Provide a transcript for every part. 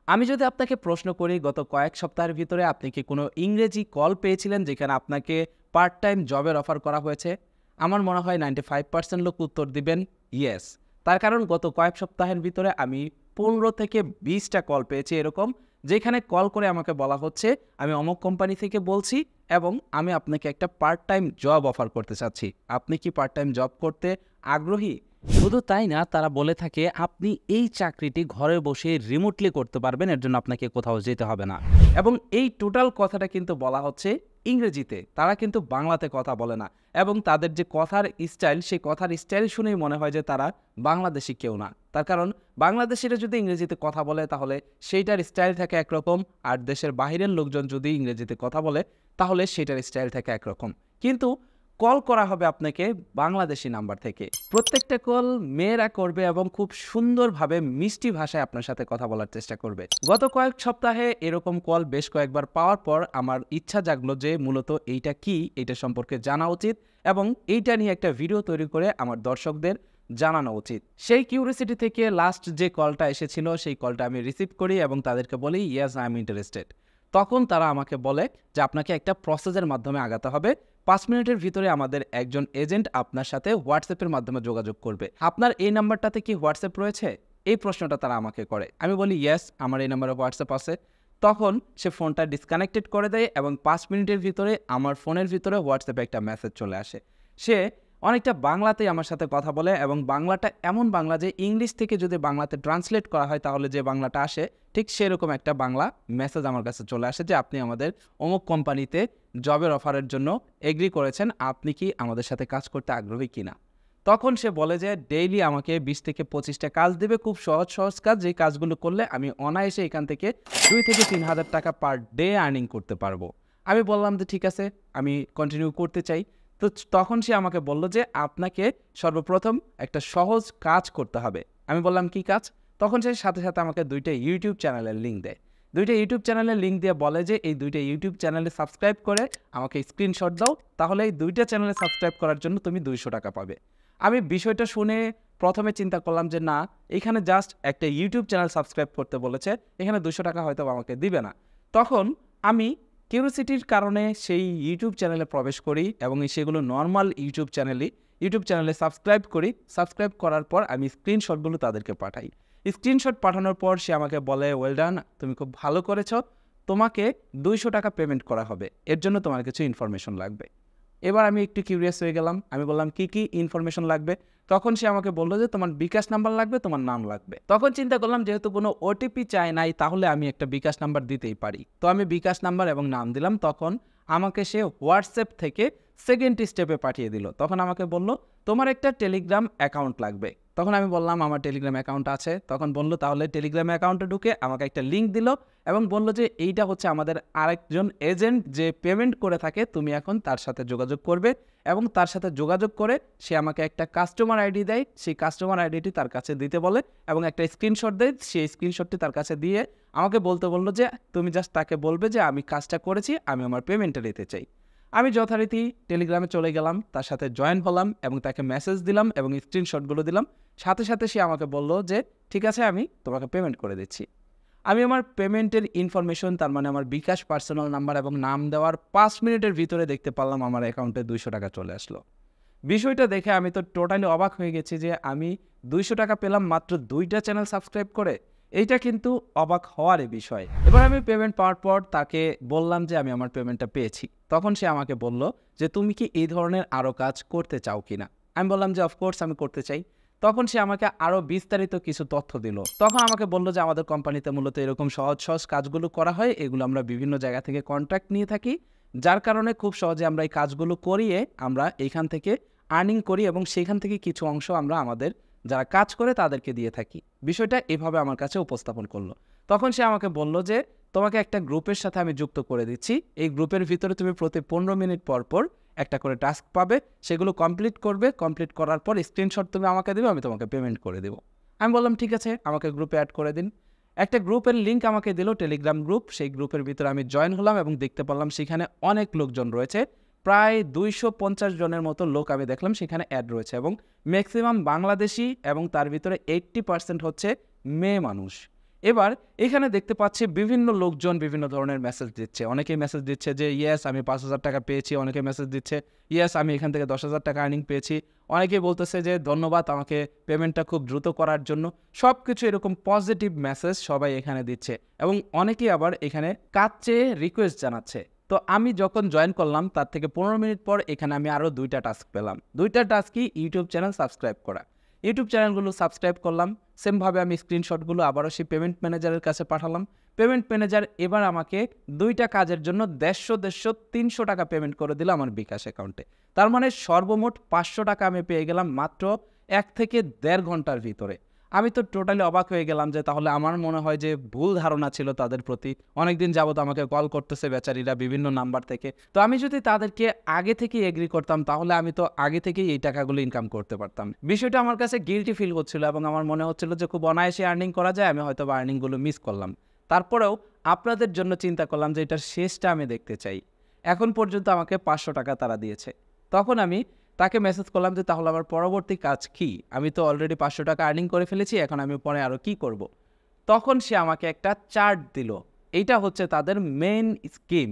আমি যদি আপনাকে প্রশ্ন করি গত কয়েক সপ্তাহের ভিতরে আপনি কি কোনো ইংরেজি কল পেয়েছিলেন যেখানে আপনাকে পার্ট টাইম জবের অফার করা হয়েছে? আমার মনে হয় 95% লোক উত্তর দিবেন ইয়েস। তার কারণ গত কয়েক সপ্তাহের ভিতরে আমি 15 থেকে 20টা কল পেয়েছি এরকম, যেখানে কল করে আমাকে বলা হচ্ছে আমি অমুক কোম্পানি থেকে বলছি এবং আমি আপনাকে একটা পার্ট টাইম জব অফার করতে চাচ্ছি। আপনি কি পার্ট টাইম জব করতে আগ্রহী? শুধু তাই না, তারা বলে থাকে আপনি এই চাকরিটি ঘরে বসে রিমোটলি করতে পারবেন, এর জন্য আপনাকে কোথাও যেতে হবে না। এবং এই টোটাল কথাটা কিন্তু বলা হচ্ছে ইংরেজিতে, তারা কিন্তু বাংলাতে কথা বলে না। এবং তাদের যে কথার স্টাইল, সেই কথার স্টাইল শুনেই মনে হয় যে তারা বাংলাদেশি কেউ না। তার কারণ বাংলাদেশিরা যদি ইংরেজিতে কথা বলে তাহলে সেইটার স্টাইল থাকে একরকম, আর দেশের বাহিরের লোকজন যদি ইংরেজিতে কথা বলে তাহলে সেটার স্টাইল থাকে একরকম। কিন্তু কল করা হবে আপনাকে বাংলাদেশি নাম্বার থেকে। প্রত্যেকটা কল মেয়েরা করবে এবং খুব সুন্দরভাবে মিষ্টি ভাষায় আপনার সাথে কথা বলার চেষ্টা করবে। গত কয়েক সপ্তাহে এরকম কল বেশ কয়েকবার পাওয়ার পর আমার ইচ্ছা জাগলো যে মূলত এইটা কি, এইটা সম্পর্কে জানা উচিত এবং এইটা নিয়ে একটা ভিডিও তৈরি করে আমার দর্শকদের জানানো উচিত। সেই কিউরিসিটি থেকে লাস্ট যে কলটা এসেছিল সেই কলটা আমি রিসিভ করি এবং তাদেরকে বলি ইয়েস আই এম ইন্টারেস্টেড। তখন তারা আমাকে বলে যে আপনাকে একটা প্রসেসের মাধ্যমে আগাতে হবে। 5 মিনিটের ভিতরে আমাদের একজন এজেন্ট আপনার সাথে হোয়াটসঅ্যাপের মাধ্যমে যোগাযোগ করবে। আপনার এই নাম্বারটাতে কি হোয়াটসঅ্যাপ রয়েছে? এই প্রশ্নটা তারা আমাকে করে। আমি বলি ইয়েস, আমার এই নাম্বারে হোয়াটসঅ্যাপ আছে। তখন সে ফোনটা ডিসকানেক্টেড করে দেয় এবং 5 মিনিটের ভিতরে আমার ফোনের ভিতরে হোয়াটসঅ্যাপে একটা মেসেজ চলে আসে। সে অনেকটা বাংলাতেই আমার সাথে কথা বলে এবং বাংলাটা এমন বাংলা যে ইংলিশ থেকে যদি বাংলাতে ট্রান্সলেট করা হয় তাহলে যে বাংলাটা আসে ঠিক সেরকম একটা বাংলা মেসেজ আমার কাছে চলে আসে যে আপনি আমাদের অমুক কোম্পানিতে জবের অফারের জন্য এগ্রি করেছেন, আপনি কি আমাদের সাথে কাজ করতে আগ্রহী কিনা। তখন সে বলে যে ডেইলি আমাকে 20 থেকে 25টা কাজ দেবে, খুব সহজ সহজ কাজ, যেই কাজগুলো করলে আমি অনায়াসে এখান থেকে 2 থেকে 3 হাজার টাকা পার ডে আর্নিং করতে পারবো। আমি বললাম যে ঠিক আছে, আমি কন্টিনিউ করতে চাই। তো তখন সে আমাকে বলল যে আপনাকে সর্বপ্রথম একটা সহজ কাজ করতে হবে। আমি বললাম কি কাজ? তখন সে সাথে সাথে আমাকে 2টা ইউটিউব চ্যানেলের লিঙ্ক দেয়। 2টা ইউটিউব চ্যানেলের লিঙ্ক দিয়ে বলে যে এই 2টা ইউটিউব চ্যানেলে সাবস্ক্রাইব করে আমাকে স্ক্রিনশট দাও, তাহলে এই 2টা চ্যানেলে সাবস্ক্রাইব করার জন্য তুমি 200 টাকা পাবে। আমি বিষয়টা শুনে প্রথমে চিন্তা করলাম যে না, এখানে জাস্ট একটা ইউটিউব চ্যানেল সাবস্ক্রাইব করতে বলেছে, এখানে 200 টাকা হয়তো আমাকে দিবে না। তখন আমি কিউরিসিটির কারণে সেই ইউটিউব চ্যানেলে প্রবেশ করি এবং সেগুলো নর্মাল ইউটিউব চ্যানেলে সাবস্ক্রাইব করি। সাবস্ক্রাইব করার পর আমি স্ক্রিনশটগুলো তাদেরকে পাঠাই। স্ক্রিনশট পাঠানোর পর সে আমাকে বলে ওয়েল ডান, তুমি খুব ভালো করেছো, তোমাকে 200 টাকা পেমেন্ট করা হবে, এর জন্য তোমার কিছু ইনফরমেশন লাগবে। এবার আমি একটু কিউরিয়াস হয়ে গেলাম। আমি বললাম কি কি ইনফরমেশন লাগবে? তখন সে আমাকে বলল যে তোমার বিকাশ নাম্বার লাগবে, তোমার নাম লাগবে। তখন চিন্তা করলাম যেহেতু কোনো ওটিপি চাই নাই তাহলে আমি একটা বিকাশ নাম্বার দিতেই পারি। তো আমি বিকাশ নাম্বার এবং নাম দিলাম। তখন আমাকে সে হোয়াটসঅ্যাপ থেকে সেকেন্ড স্টেপে পাঠিয়ে দিল। তখন আমাকে বলল তোমার একটা টেলিগ্রাম অ্যাকাউন্ট লাগবে। তখন আমি বললাম আমার টেলিগ্রাম অ্যাকাউন্ট আছে। তখন বলল তাহলে টেলিগ্রাম অ্যাকাউন্টে ঢুকে আমাকে একটা লিঙ্ক দিল এবং বলল যে এইটা হচ্ছে আমাদের আরেকজন এজেন্ট যে পেমেন্ট করে থাকে, তুমি এখন তার সাথে যোগাযোগ করবে এবং তার সাথে যোগাযোগ করে সে আমাকে একটা কাস্টমার আইডি দেয়। সেই কাস্টমার আইডিটি তার কাছে দিতে বলে এবং একটা স্ক্রিনশট দেয়। সেই স্ক্রিনশটটি তার কাছে দিয়ে আমাকে বলতে বলল যে তুমি জাস্ট তাকে বলবে যে আমি কাজটা করেছি, আমি আমার পেমেন্টটা নিতে চাই। আমি যথারীতি টেলিগ্রামে চলে গেলাম, তার সাথে জয়েন হলাম এবং তাকে মেসেজ দিলাম এবং স্ক্রিনশটগুলো দিলাম। সাথে সাথে সে আমাকে বলল যে ঠিক আছে, আমি তোমাকে পেমেন্ট করে দিচ্ছি। আমি আমার পেমেন্টের ইনফরমেশন, তার মানে আমার বিকাশ পার্সোনাল নাম্বার এবং নাম দেওয়ার 5 মিনিটের ভিতরে দেখতে পারলাম আমার অ্যাকাউন্টে 200 টাকা চলে আসলো। বিষয়টা দেখে আমি তো টোটালি অবাক হয়ে গেছি যে আমি 200 টাকা পেলাম মাত্র 2টা চ্যানেল সাবস্ক্রাইব করে। এইটা কিন্তু অবাক হওয়ারই বিষয়। এবার আমি পেমেন্ট পাওয়ার পর তাকে বললাম যে আমি আমার পেমেন্টটা পেয়েছি। তখন সে আমাকে বলল যে তুমি কি এই ধরনের আরও কাজ করতে চাও কিনা। আমি বললাম যে অফকোর্স আমি করতে চাই। তখন সে আমাকে আরও বিস্তারিত কিছু তথ্য দিল। তখন আমাকে বলল যে আমাদের কোম্পানিতে মূলত এরকম সহজ সহজ কাজগুলো করা হয়, এগুলো আমরা বিভিন্ন জায়গা থেকে কন্ট্রাক্ট নিয়ে থাকি, যার কারণে খুব সহজে আমরা এই কাজগুলো করিয়ে আমরা এইখান থেকে আর্নিং করি এবং সেখান থেকে কিছু অংশ আমরা আমাদের যারা কাজ করে তাদেরকে দিয়ে থাকি। বিষয়টা এভাবে আমার কাছে উপস্থাপন করলো। তখন সে আমাকে বলল যে তোমাকে একটা গ্রুপের সাথে আমি যুক্ত করে দিচ্ছি, এই গ্রুপের ভিতরে তুমি প্রতি 15 মিনিট পর পর একটা করে টাস্ক পাবে, সেগুলো কমপ্লিট করবে, কমপ্লিট করার পর স্ক্রিনশট তুমি আমাকে দেবে, আমি তোমাকে পেমেন্ট করে দেবো। আমি বললাম ঠিক আছে, আমাকে গ্রুপে অ্যাড করে দিন। একটা গ্রুপের লিঙ্ক আমাকে দিল, টেলিগ্রাম গ্রুপ। সেই গ্রুপের ভিতরে আমি জয়েন হলাম এবং দেখতে পারলাম সেখানে অনেক লোকজন রয়েছে, প্রায় 250 জনের মতো লোক আমি দেখলাম সেখানে অ্যাড রয়েছে এবং ম্যাক্সিমাম বাংলাদেশি এবং তার ভিতরে 80% হচ্ছে মেয়ে মানুষ। এবার এখানে দেখতে পাচ্ছি বিভিন্ন লোকজন বিভিন্ন ধরনের মেসেজ দিচ্ছে। অনেকেই মেসেজ দিচ্ছে যে ইয়েস আমি ৫,০০০ টাকা পেয়েছি, অনেকে মেসেজ দিচ্ছে ইয়েস আমি এখান থেকে ১০,০০০ টাকা আর্নিং পেয়েছি, অনেকেই বলতেছে যে ধন্যবাদ আমাকে পেমেন্টটা খুব দ্রুত করার জন্য। সব কিছু এরকম পজিটিভ মেসেজ সবাই এখানে দিচ্ছে এবং অনেকেই আবার এখানে কাজ চেয়ে রিকোয়েস্ট জানাচ্ছে। তো আমি যখন জয়েন করলাম তার থেকে ১৫ মিনিট পর এখানে আমি আরও ২টা টাস্ক পেলাম। ২টা টাস্কই ইউটিউব চ্যানেল সাবস্ক্রাইব করা। ইউটিউব চ্যানেলগুলো সাবস্ক্রাইব করলাম, সেমভাবে আমি স্ক্রিনশটগুলো আবারও সেই পেমেন্ট ম্যানেজারের কাছে পাঠালাম। পেমেন্ট ম্যানেজার এবার আমাকে ২টা কাজের জন্য ১৫০ টাকা পেমেন্ট করে দিল আমার বিকাশ অ্যাকাউন্টে। তার মানে সর্বমোট ৫০০ টাকা আমি পেয়ে গেলাম মাত্র ১ থেকে ১.৫ ঘন্টার ভিতরে। আমি তো টোটালি অবাক হয়ে গেলাম যে তাহলে আমার মনে হয় যে ভুল ধারণা ছিল তাদের প্রতি। অনেকদিন যাবত আমাকে কল করতেছে বেচারীরা বিভিন্ন নাম্বার থেকে। তো আমি যদি তাদেরকে আগে থেকেই এগ্রি করতাম তাহলে আমি তো আগে থেকেই এই টাকাগুলো ইনকাম করতে পারতাম। বিষয়টা আমার কাছে গিল্টি ফিল হচ্ছিল এবং আমার মনে হচ্ছিল যে খুব অনায়াসে আর্নিং করা যায়, আমি হয়তো বা আর্নিংগুলো মিস করলাম। তারপরেও আপনাদের জন্য চিন্তা করলাম যে এটার শেষটা আমি দেখতে চাই। এখন পর্যন্ত আমাকে ৫০০ টাকা তারা দিয়েছে। তখন আমি তাকে মেসেজ করলাম যে তাহলে আমার পরবর্তী কাজ কি? আমি তো অলরেডি ৫০০ টাকা আর্নিং করে ফেলেছি, এখন আমি পরে আরও কি করব? তখন সে আমাকে একটা চার্ট দিল। এইটা হচ্ছে তাদের মেইন স্কিম।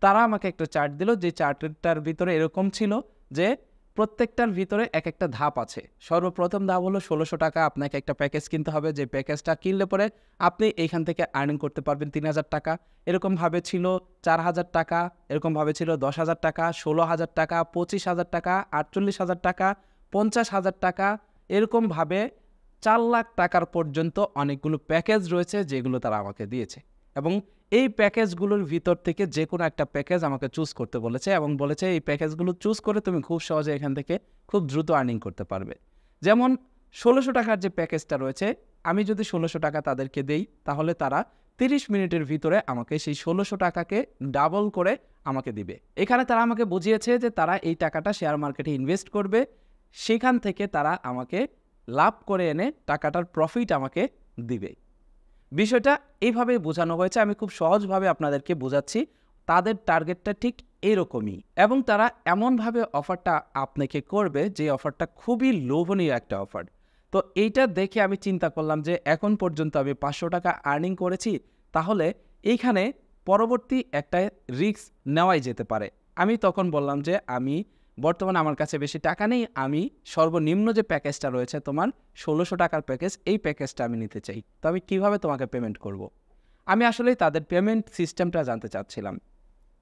তারা আমাকে একটা চার্ট দিল, যে চার্টটার ভিতরে এরকম ছিল যে প্রত্যেকটার ভিতরে এক একটা ধাপ আছে। সর্বপ্রথম ধাপ হলো ১৬০০ টাকা আপনাকে একটা প্যাকেজ কিনতে হবে, যে প্যাকেজটা কিনলে পরে আপনি এইখান থেকে আর্নিং করতে পারবেন ৩,০০০ টাকা। এরকমভাবে ছিল ৪,০০০ টাকা, এরকমভাবে ছিল ১০,০০০ টাকা, ১৬,০০০ টাকা, ২৫,০০০ টাকা, ৪৮,০০০ টাকা, ৫০,০০০ টাকা, এরকমভাবে ৪,০০,০০০ টাকার পর্যন্ত অনেকগুলো প্যাকেজ রয়েছে যেগুলো তারা আমাকে দিয়েছে। এবং এই প্যাকেজগুলোর ভিতর থেকে যে কোনো একটা প্যাকেজ আমাকে চুজ করতে বলেছে এবং বলেছে এই প্যাকেজগুলো চুজ করে তুমি খুব সহজে এখান থেকে খুব দ্রুত আর্নিং করতে পারবে। যেমন ১৬০০ টাকার যে প্যাকেজটা রয়েছে, আমি যদি ১৬০০ টাকা তাদেরকে দেই তাহলে তারা ৩০ মিনিটের ভিতরে আমাকে সেই ১৬০০ টাকাকে ডাবল করে আমাকে দিবে। এখানে তারা আমাকে বুঝিয়েছে যে তারা এই টাকাটা শেয়ার মার্কেটে ইনভেস্ট করবে, সেখান থেকে তারা আমাকে লাভ করে এনে টাকাটার প্রফিট আমাকে দিবে। বিষয়টা এইভাবেই বোঝানো হয়েছে, আমি খুব সহজভাবে আপনাদেরকে বোঝাচ্ছি। তাদের টার্গেটটা ঠিক এরকমই এবং তারা এমনভাবে অফারটা আপনাকে করবে যে অফারটা খুবই লোভনীয় একটা অফার। তো এইটা দেখে আমি চিন্তা করলাম যে এখন পর্যন্ত আমি ৫০০ টাকা আর্নিং করেছি, তাহলে এইখানে পরবর্তী একটা রিস্ক নেওয়াই যেতে পারে। আমি তখন বললাম যে আমি বর্তমানে আমার কাছে বেশি টাকা নেই, আমি সর্বনিম্ন যে প্যাকেজটা রয়েছে তোমার ১৬০০ টাকার প্যাকেজ, এই প্যাকেজটা আমি নিতে চাই। তো আমি কিভাবে তোমাকে পেমেন্ট করব? আমি আসলেই তাদের পেমেন্ট সিস্টেমটা জানতে চাচ্ছিলাম।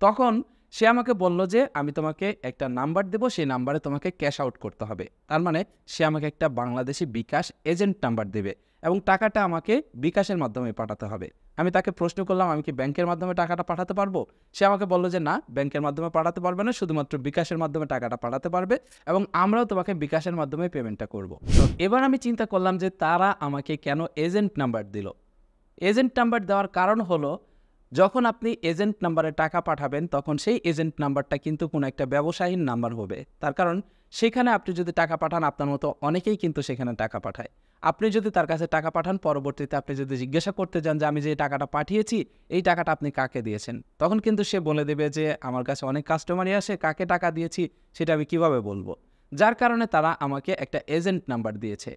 তখন সে আমাকে বলল যে আমি তোমাকে একটা নাম্বার দেব, সেই নাম্বারে তোমাকে ক্যাশ আউট করতে হবে। তার মানে সে আমাকে একটা বাংলাদেশি বিকাশ এজেন্ট নাম্বার দেবে এবং টাকাটা আমাকে বিকাশের মাধ্যমে পাঠাতে হবে। আমি তাকে প্রশ্ন করলাম আমি কি ব্যাংকের মাধ্যমে টাকাটা পাঠাতে পারবো? সে আমাকে বলল যে না, ব্যাংকের মাধ্যমে পাঠাতে পারবে না, শুধুমাত্র বিকাশের মাধ্যমে টাকাটা পাঠাতে পারবে এবং আমরাও তোমাকে বিকাশের মাধ্যমে পেমেন্টটা করব। তো এবার আমি চিন্তা করলাম যে তারা আমাকে কেন এজেন্ট নাম্বার দিল? এজেন্ট নাম্বার দেওয়ার কারণ হলো, যখন আপনি এজেন্ট নাম্বারে টাকা পাঠাবেন তখন সেই এজেন্ট নাম্বারটা কিন্তু কোনো একটা ব্যবসায়ীর নাম্বার হবে। তার কারণ সেখানে আপনি যদি টাকা পাঠান, আপনার মতো অনেকেই কিন্তু সেখানে টাকা পাঠায়। আপনি যদি তার কাছে টাকা পাঠান, পরবর্তীতে আপনি যদি জিজ্ঞাসা করতে যান যে আমি যে টাকাটা পাঠিয়েছি এই টাকাটা আপনি কাকে দিয়েছেন, তখন কিন্তু সে বলে দেবে যে আমার কাছে অনেক কাস্টমারই আসে, কাকে টাকা দিয়েছি সেটা আমি কিভাবে বলবো। যার কারণে তারা আমাকে একটা এজেন্ট নাম্বার দিয়েছে।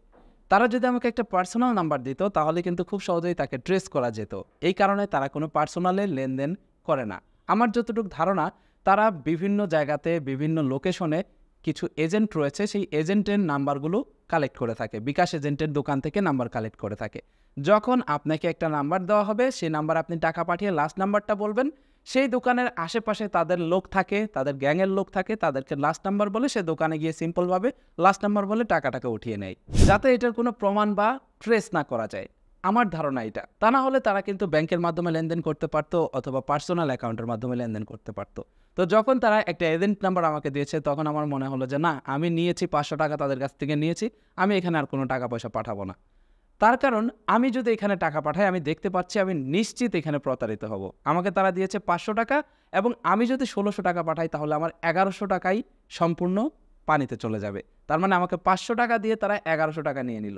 তারা যদি আমাকে একটা পার্সোনাল নাম্বার দিত তাহলে কিন্তু খুব সহজেই তাকে ট্রেস করা যেত। এই কারণে তারা কোনো পার্সোনালের লেনদেন করে না। আমার যতটুকু ধারণা, তারা বিভিন্ন জায়গাতে বিভিন্ন লোকেশনে কিছু এজেন্ট রয়েছে, সেই এজেন্টের নাম্বারগুলো কালেক্ট করে থাকে, বিকাশ এজেন্টের দোকান থেকে নাম্বার কালেক্ট করে থাকে। যখন আপনাকে একটা নাম্বার দেওয়া হবে, সেই নাম্বার আপনি টাকা পাঠিয়ে লাস্ট নাম্বারটা বলবেন, সেই দোকানের আশেপাশে তাদের লোক থাকে, তাদের গ্যাংয়ের লোক থাকে, তাদেরকে লাস্ট নাম্বার বলে সে দোকানে গিয়ে সিম্পলভাবে লাস্ট নাম্বার বলে টাকাটাকে উঠিয়ে নেয়, যাতে এটার কোনো প্রমাণ বা ট্রেস না করা যায়। আমার ধারণা এটা। তা না হলে তারা কিন্তু ব্যাংকের মাধ্যমে লেনদেন করতে পারতো অথবা পার্সোনাল অ্যাকাউন্টের মাধ্যমে লেনদেন করতে পারতো। তো যখন তারা একটা এজেন্ট নাম্বার আমাকে দিয়েছে তখন আমার মনে হলো যে না, আমি নিয়েছি ৫০০ টাকা তাদের কাছ থেকে নিয়েছি, আমি এখানে আর কোনো টাকা পয়সা পাঠাবো না। তার কারণ আমি যদি এখানে টাকা পাঠাই, আমি দেখতে পাচ্ছি আমি নিশ্চিত এখানে প্রতারিত হব। আমাকে তারা দিয়েছে ৫০০ টাকা এবং আমি যদি ১৬০০ টাকা পাঠাই তাহলে আমার ১১০০ টাকাই সম্পূর্ণ পানিতে চলে যাবে। তার মানে আমাকে ৫০০ টাকা দিয়ে তারা ১১০০ টাকা নিয়ে নিল।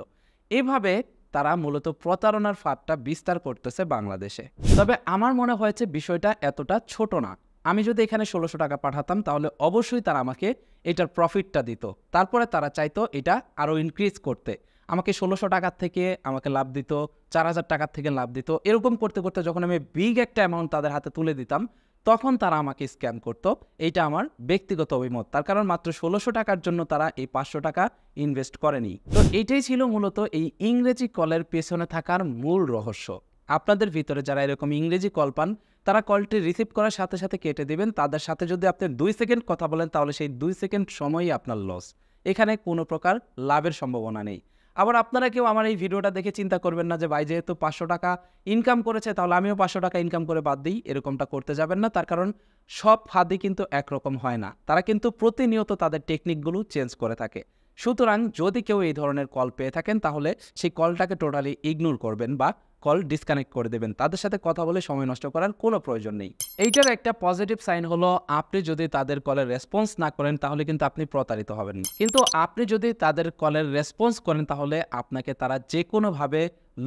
এভাবে তারা মূলত প্রতারণার ফাঁদটা বিস্তার করতেছে বাংলাদেশে। তবে আমার মনে হয়েছে বিষয়টা এতটা ছোট না। আমি যদি এখানে ১৬০০ টাকা পাঠাতাম তাহলে অবশ্যই তারা আমাকে এটার প্রফিটটা দিত। তারপরে তারা চাইতো এটা আরও ইনক্রিজ করতে। আমাকে ১৬০০ টাকার থেকে আমাকে লাভ দিত, ৪,০০০ টাকার থেকে লাভ দিত। এরকম করতে, করতে যখন আমি বিগ একটা অ্যামাউন্ট তাদের হাতে তুলে দিতাম, তখন তারা আমাকে স্ক্যাম করত। এইটা আমার ব্যক্তিগত অভিমত। তার কারণ মাত্র ১৬০০ টাকার জন্য তারা এই ৫০০ টাকা ইনভেস্ট করেনি। তো এইটাই ছিল মূলত এই ইংরেজি কলের পেছনে থাকার মূল রহস্য। আপনাদের ভিতরে যারা এরকম ইংরেজি কল পান, তারা কলটি রিসিভ করার সাথে, সাথে কেটে দিবেন। তাদের সাথে যদি আপনি ২ সেকেন্ড কথা বলেন, তাহলে সেই ২ সেকেন্ড সময়ই আপনার লস। এখানে কোনো প্রকার লাভের সম্ভাবনা নেই। আবার আপনারা কেউ আমার এই ভিডিওটা দেখে চিন্তা করবেন না যে ভাই যেহেতু ৫০০ টাকা ইনকাম করেছে তাহলে আমিও ৫০০ টাকা ইনকাম করে বাদ দিই, এরকমটা করতে যাবেন না। তার কারণ সব ফাঁদই কিন্তু একরকম হয় না। তারা কিন্তু প্রতিনিয়ত তাদের টেকনিকগুলো চেঞ্জ করে থাকে। সুতরাং যদি কেউ এই ধরনের কল পেয়ে থাকেন তাহলে সেই কলটাকে টোটালি ইগনোর করবেন বা কল ডিসকানেক্ট করে দেবেন। তাদের সাথে কথা বলে সময় নষ্ট করার কোনো প্রয়োজন নেই। এইটার একটা পজিটিভ সাইন হলো আপনি যদি তাদের কলের রেসপন্স না করেন তাহলে কিন্তু আপনি প্রতারিত হবেন। কিন্তু আপনি যদি তাদের কলের রেসপন্স করেন তাহলে আপনাকে তারা যে কোনোভাবে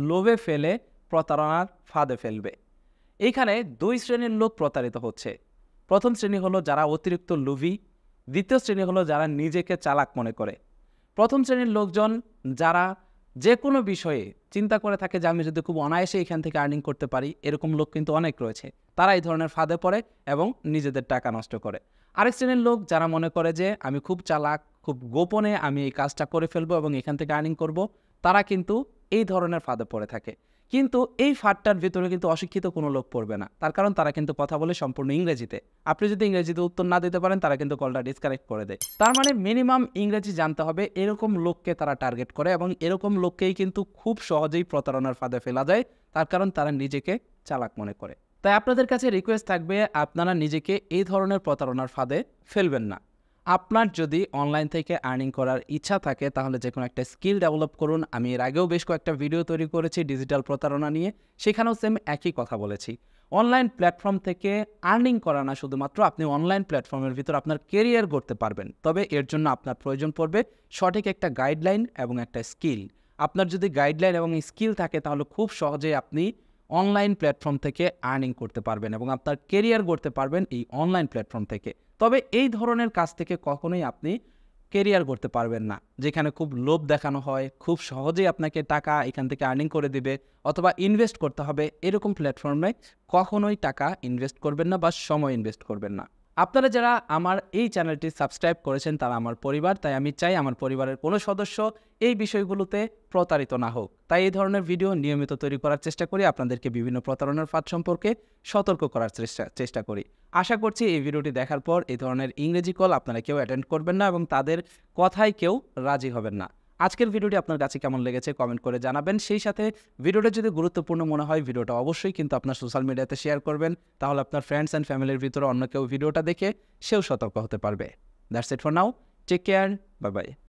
লোভে ফেলে প্রতারণার ফাঁদে ফেলবে। এইখানে ২ শ্রেণীর লোক প্রতারিত হচ্ছে। প্রথম শ্রেণী হলো যারা অতিরিক্ত লোভী, দ্বিতীয় শ্রেণী হলো যারা নিজেকে চালাক মনে করে। প্রথম শ্রেণীর লোকজন যারা যে কোনো বিষয়ে চিন্তা করে থাকে যে আমি যদি খুব অনায়াসে এখান থেকে আর্নিং করতে পারি, এরকম লোক কিন্তু অনেক রয়েছে। তারা এই ধরনের ফাঁদে পড়ে এবং নিজেদের টাকা নষ্ট করে। আরেক শ্রেণীর লোক যারা মনে করে যে আমি খুব চালাক, খুব গোপনে আমি এই কাজটা করে ফেলবো এবং এখান থেকে আর্নিং করব, তারা কিন্তু এই ধরনের ফাঁদে পড়ে থাকে। কিন্তু এই ফাঁদটার ভিতরে কিন্তু অশিক্ষিত কোনো লোক পড়বে না। তার কারণ তারা কিন্তু কথা বলে সম্পূর্ণ ইংরেজিতে। আপনি যদি ইংরেজিতে উত্তর না দিতে পারেন তারা কিন্তু কলটা ডিসকানেক্ট করে দেয়। তার মানে মিনিমাম ইংরেজি জানতে হবে, এরকম লোককে তারা টার্গেট করে এবং এরকম লোককেই কিন্তু খুব সহজেই প্রতারণার ফাঁদে ফেলা যায়। তার কারণ তারা নিজেকে চালাক মনে করে। তাই আপনাদের কাছে রিকোয়েস্ট থাকবে আপনারা নিজেকে এই ধরনের প্রতারণার ফাঁদে ফেলবেন না। আপনার যদি অনলাইন থেকে আর্নিং করার ইচ্ছা থাকে তাহলে যে কোনো একটা স্কিল ডেভেলপ করুন। আমি এর আগেও বেশ কয়েকটা ভিডিও তৈরি করেছি ডিজিটাল প্রতারণা নিয়ে, সেখানেও সেম একই কথা বলেছি। অনলাইন প্ল্যাটফর্ম থেকে আর্নিং করা না, শুধুমাত্র আপনি অনলাইন প্ল্যাটফর্মের ভিতর আপনার কেরিয়ার গড়তে পারবেন। তবে এর জন্য আপনার প্রয়োজন পড়বে সঠিক একটা গাইডলাইন এবং একটা স্কিল। আপনার যদি গাইডলাইন এবং স্কিল থাকে তাহলে খুব সহজেই আপনি অনলাইন প্ল্যাটফর্ম থেকে আর্নিং করতে পারবেন এবং আপনার কেরিয়ার গড়তে পারবেন এই অনলাইন প্ল্যাটফর্ম থেকে। তবে এই ধরনের কাজ থেকে কখনোই আপনি কেরিয়ার করতে পারবেন না, যেখানে খুব লোভ দেখানো হয়, খুব সহজেই আপনাকে টাকা এখান থেকে আর্নিং করে দিবে অথবা ইনভেস্ট করতে হবে, এরকম প্ল্যাটফর্মে কখনোই টাকা ইনভেস্ট করবেন না বা সময় ইনভেস্ট করবেন না। আপনারা যারা আমার এই চ্যানেলটি সাবস্ক্রাইব করেছেন তারা আমার পরিবার, তাই আমি চাই আমার পরিবারের কোনো সদস্য এই বিষয়গুলোতে প্রতারিত না হোক। তাই এই ধরনের ভিডিও নিয়মিত তৈরি করার চেষ্টা করি, আপনাদেরকে বিভিন্ন প্রতারণার ফাঁদ সম্পর্কে সতর্ক করার চেষ্টা করি। আশা করছি এই ভিডিওটি দেখার পর এই ধরনের ইংরেজি কল আপনারা কেউ অ্যাটেন্ড করবেন না এবং তাদের কথায় কেউ রাজি হবেন না। আজকের ভিডিওটি আপনার কাছে কেমন লেগেছে কমেন্ট করে জানাবেন। সেই সাথে ভিডিওটা যদি গুরুত্বপূর্ণ মনে হয় ভিডিওটা অবশ্যই কিন্তু আপনার সোশ্যাল মিডিয়াতে শেয়ার করবেন, তাহলে আপনার ফ্রেন্ডস অ্যান্ড ফ্যামিলির ভিতরে অন্য কেউ ভিডিওটা দেখে সেও সতর্ক হতে পারবে। That's it for now, take care, bye by.